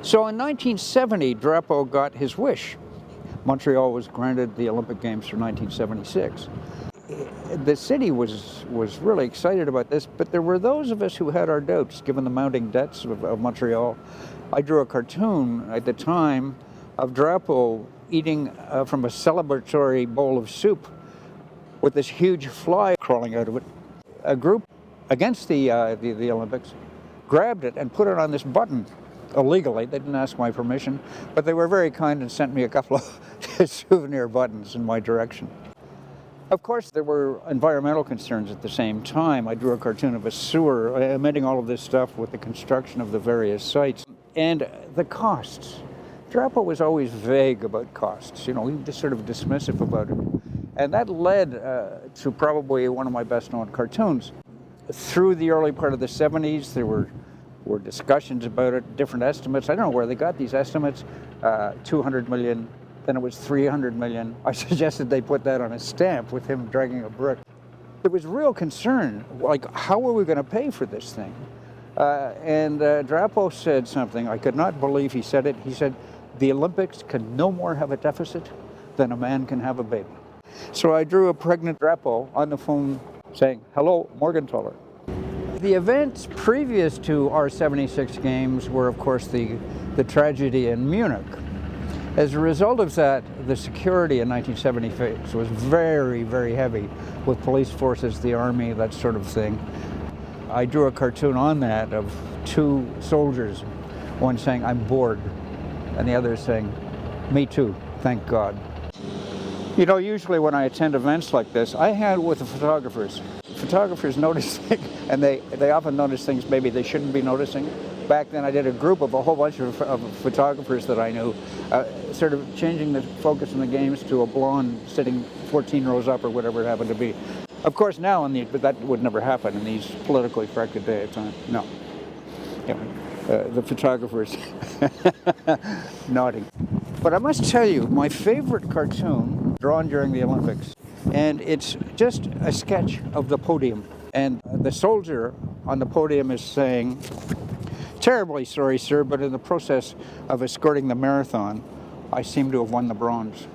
So in 1970, Drapeau got his wish. Montreal was granted the Olympic Games for 1976. The city was really excited about this, but there were those of us who had our doubts, given the mounting debts of Montreal. I drew a cartoon at the time of Drapeau eating from a celebratory bowl of soup with this huge fly crawling out of it. A group against the Olympics grabbed it and put it on this button illegally. They didn't ask my permission, but they were very kind and sent me a couple of souvenir buttons in my direction. Of course, there were environmental concerns at the same time. I drew a cartoon of a sewer emitting all of this stuff with the construction of the various sites. And the costs. Drapeau was always vague about costs. He was just sort of dismissive about it. And that led to probably one of my best-known cartoons. Through the early part of the 70s, there were discussions about it, different estimates. I don't know where they got these estimates, 200 million, then it was 300 million. I suggested they put that on a stamp with him dragging a brick. There was real concern, like, how are we going to pay for this thing? And Drapeau said something, I could not believe he said it. He said, the Olympics can no more have a deficit than a man can have a baby. So I drew a pregnant Drapeau on the phone saying, hello, Morgenthaler. The events previous to our 76 games were, of course, the tragedy in Munich. As a result of that, the security in 1976 was very, very heavy with police forces, the army, that sort of thing. I drew a cartoon on that of two soldiers, one saying, I'm bored, and the other saying, me too, thank God. Usually when I attend events like this, I handle with the photographers. Photographers notice things, and they often notice things maybe they shouldn't be noticing. Back then I did a group of a whole bunch of photographers that I knew, sort of changing the focus in the games to a blonde sitting 14 rows up or whatever it happened to be. Of course now, but that would never happen in these politically corrected day of time. No. The photographers nodding. But I must tell you, my favorite cartoon drawn during the Olympics, and it's just a sketch of the podium. And the soldier on the podium is saying, terribly sorry, sir, but in the process of escorting the marathon, I seem to have won the bronze.